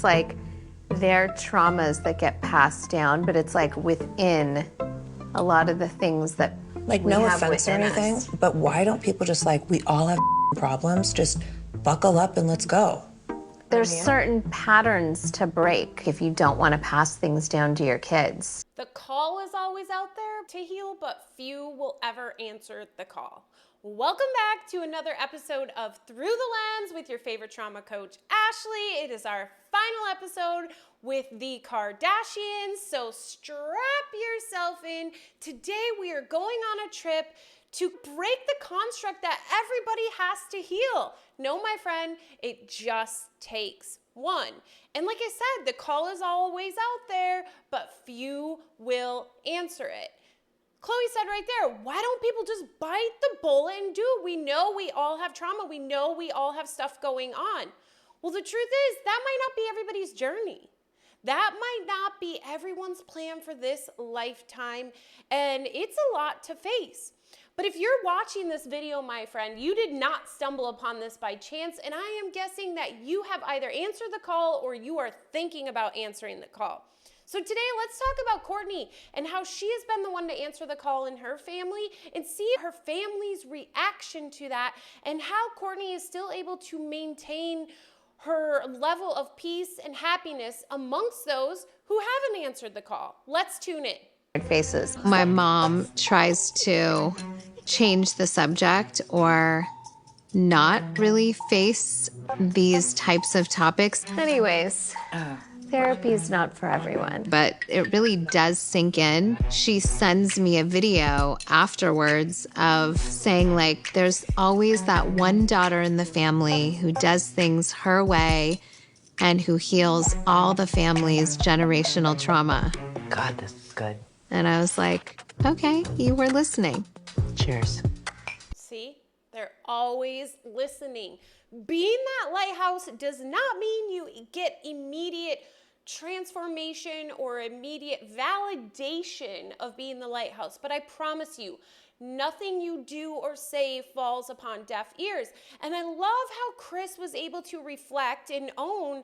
like their traumas that get passed down, but it's like within a lot of the things that like we no have offense or within anything, us. but why don't people just like, we all have problems, just buckle up and let's go? There's certain patterns to break if you don't want to pass things down to your kids. The call is always out there to heal, but few will ever answer the call. Welcome back to another episode of Through the Lens with your favorite trauma coach, Ashley. It is our final episode with the Kardashians, so strap yourself in. Today we are going on a trip to break the construct that everybody has to heal. No, my friend, it just takes one. And like I said, the call is always out there, but few will answer it. Chloe said right there, why don't people just bite the bullet and do it? We know we all have trauma. We know we all have stuff going on. Well, the truth is that might not be everybody's journey. That might not be everyone's plan for this lifetime, and it's a lot to face. But if you're watching this video, my friend, you did not stumble upon this by chance, and I am guessing that you have either answered the call or you are thinking about answering the call. So today, let's talk about Kourtney and how she has been the one to answer the call in her family and see her family's reaction to that and how Kourtney is still able to maintain her level of peace and happiness amongst those who haven't answered the call. Let's tune in. Faces. My mom tries to change the subject or not really face these types of topics. Anyways, therapy is not for everyone, but it really does sink in. She sends me a video afterwards of saying like, there's always that one daughter in the family who does things her way and who heals all the family's generational trauma. God, this is good. And I was like, okay, you were listening. Cheers. See, they're always listening. Being that lighthouse does not mean you get immediate transformation or immediate validation of being the lighthouse. But I promise you, nothing you do or say falls upon deaf ears. And I love how Chris was able to reflect and own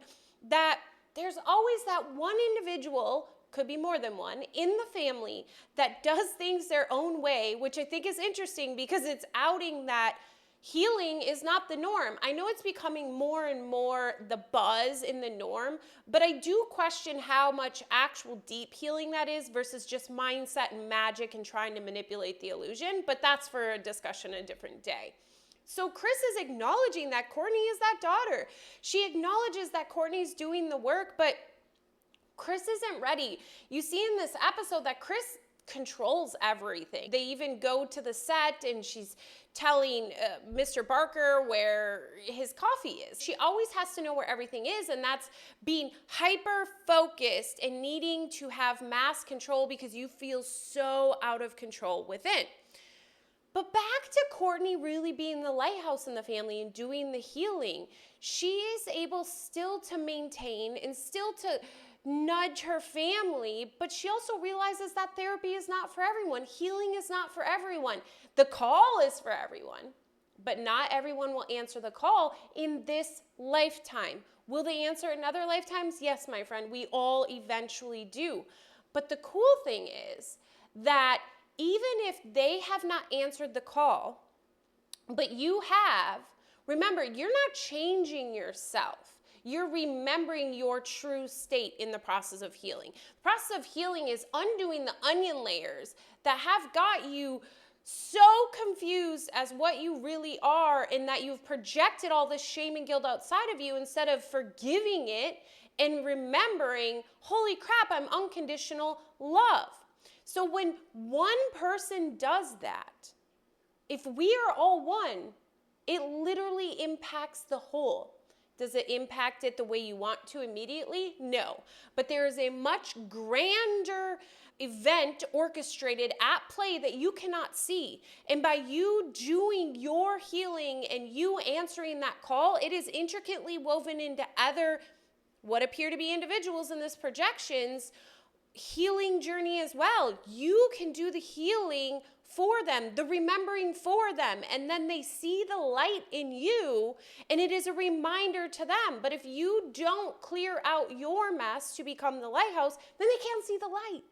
that there's always that one individual, could be more than one, in the family that does things their own way, which I think is interesting because it's outing that healing is not the norm. I know it's becoming more and more the buzz in the norm, but I do question how much actual deep healing that is versus just mindset and magic and trying to manipulate the illusion, but that's for a discussion a different day. So Chris is acknowledging that Kourtney is that daughter. She acknowledges that Kourtney's doing the work, but Chris isn't ready. You see in this episode that Chris controls everything. They even go to the set and she's telling Mr. Barker where his coffee is. She always has to know where everything is, and that's being hyper focused and needing to have mass control because you feel so out of control within. But back to Kourtney really being the lighthouse in the family and doing the healing. She is able still to maintain and still to nudge her family, but she also realizes that therapy is not for everyone. Healing is not for everyone. The call is for everyone, but not everyone will answer the call in this lifetime. Will they answer in other lifetimes? Yes, my friend, we all eventually do. But the cool thing is that even if they have not answered the call, but you have, remember, you're not changing yourself. You're remembering your true state in the process of healing. The process of healing is undoing the onion layers that have got you so confused as what you really are, and that you've projected all this shame and guilt outside of you instead of forgiving it and remembering, holy crap, I'm unconditional love. So when one person does that, if we are all one, it literally impacts the whole. Does it impact it the way you want to immediately? No. But there is a much grander event orchestrated at play that you cannot see. And by you doing your healing and you answering that call, it is intricately woven into other, what appear to be individuals in this projection's healing journey as well. You can do the healing for them, the remembering for them, and then they see the light in you, and it is a reminder to them. But if you don't clear out your mess to become the lighthouse, then they can't see the light,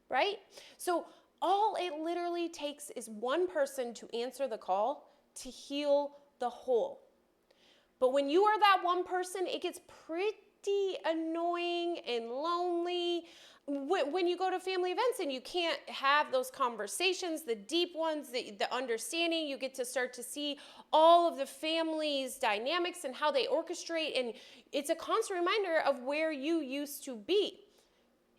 right? So all it literally takes is one person to answer the call to heal the whole. But when you are that one person, it gets pretty annoying and lonely. When you go to family events and you can't have those conversations, the deep ones, the understanding, you get to start to see all of the family's dynamics and how they orchestrate. And it's a constant reminder of where you used to be.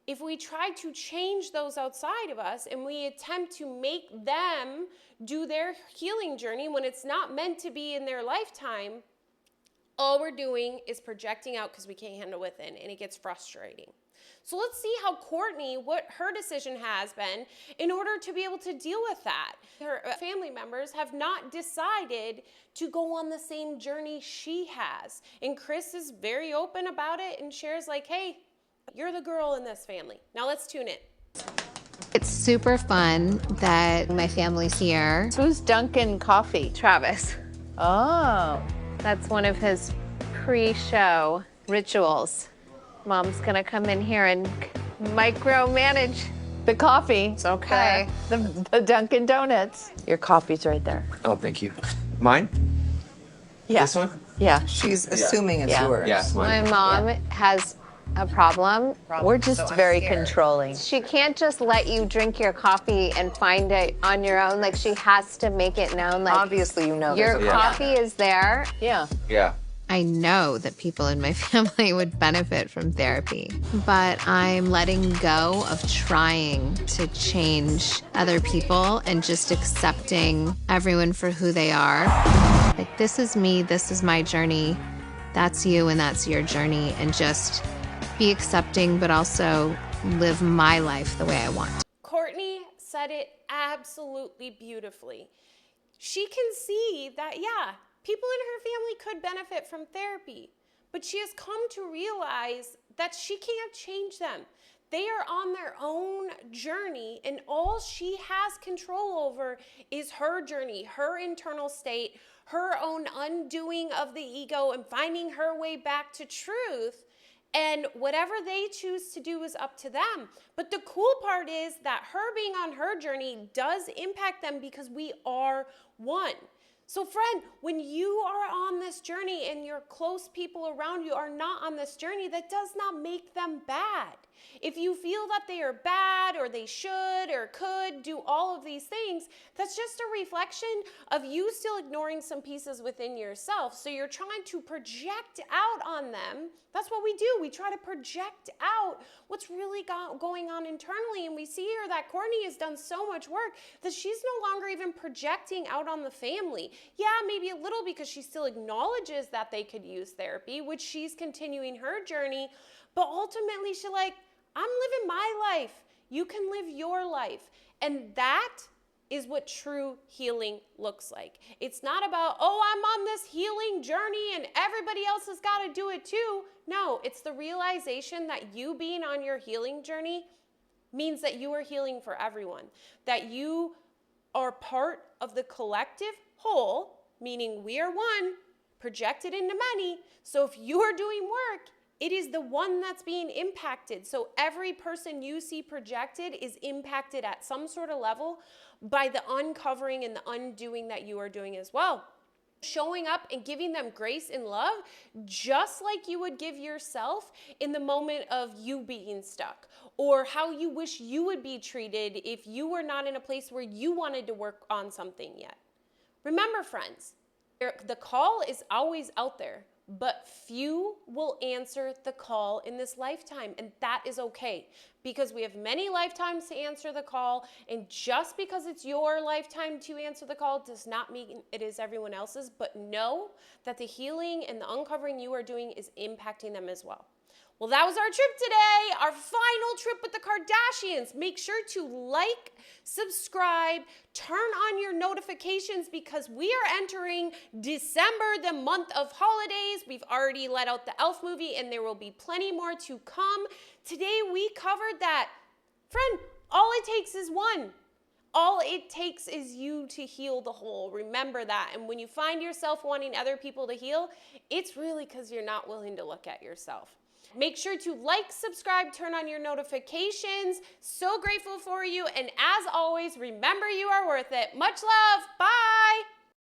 If we try to change those outside of us and we attempt to make them do their healing journey when it's not meant to be in their lifetime, all we're doing is projecting out because we can't handle within, and it gets frustrating. So let's see how Kourtney, what her decision has been in order to be able to deal with that. Her family members have not decided to go on the same journey she has. And Kris is very open about it and shares like, hey, you're the girl in this family. Now let's tune in. It's super fun that my family's here. Who's Dunkin' Coffee? Travis. Oh. That's one of his pre-show rituals. Mom's gonna come in here and micromanage. The coffee. It's okay. The Dunkin' Donuts. Your coffee's right there. Oh, thank you. Mine? Yeah. This one? Yeah. She's assuming it's Yeah. yours. Yeah, My mine. mom has a problem. We're just very controlling. She can't just let you drink your coffee and find it on your own. Like, she has to make it known. Like, Obviously, you know your there's a coffee is there. Yeah. Yeah. I know that people in my family would benefit from therapy, but I'm letting go of trying to change other people and just accepting everyone for who they are. Like, this is me, this is my journey, that's you, and that's your journey, and just be accepting, but also live my life the way I want. Kourtney said it absolutely beautifully. She can see that, yeah, people in her family could benefit from therapy, but she has come to realize that she can't change them. They are on their own journey, and all she has control over is her journey, her internal state, her own undoing of the ego and finding her way back to truth. And whatever they choose to do is up to them. But the cool part is that her being on her journey does impact them because we are one. So friend, when you are on this journey and your close people around you are not on this journey, that does not make them bad. If you feel that they are bad or they should or could do all of these things, that's just a reflection of you still ignoring some pieces within yourself. So you're trying to project out on them. That's what we do. We try to project out what's really going on internally. And we see here that Kourtney has done so much work that she's no longer even projecting out on the family. Yeah, maybe a little because she still acknowledges that they could use therapy, which she's continuing her journey. But ultimately, she's like, I'm living my life. You can live your life. And that is what true healing looks like. It's not about, oh, I'm on this healing journey and everybody else has got to do it too. No, it's the realization that you being on your healing journey means that you are healing for everyone, that you are part of the collective whole, meaning we are one, projected into many. So if you are doing work, it is the one that's being impacted. So every person you see projected is impacted at some sort of level by the uncovering and the undoing that you are doing as well. Showing up and giving them grace and love, just like you would give yourself in the moment of you being stuck, or how you wish you would be treated if you were not in a place where you wanted to work on something yet. Remember, friends, the call is always out there, but few will answer the call in this lifetime, and that is okay, because we have many lifetimes to answer the call, and just because it's your lifetime to answer the call does not mean it is everyone else's, but know that the healing and the uncovering you are doing is impacting them as well. Well, that was our trip today, our final trip with the Kardashians. Make sure to like, subscribe, turn on your notifications because we are entering December, the month of holidays. We've already let out the Elf movie and there will be plenty more to come. Today we covered that. Friend, all it takes is one. All it takes is you to heal the hole. Remember that. And when you find yourself wanting other people to heal, it's really because you're not willing to look at yourself. Make sure to like, subscribe, turn on your notifications. So grateful for you. And as always, remember you are worth it. Much love. Bye.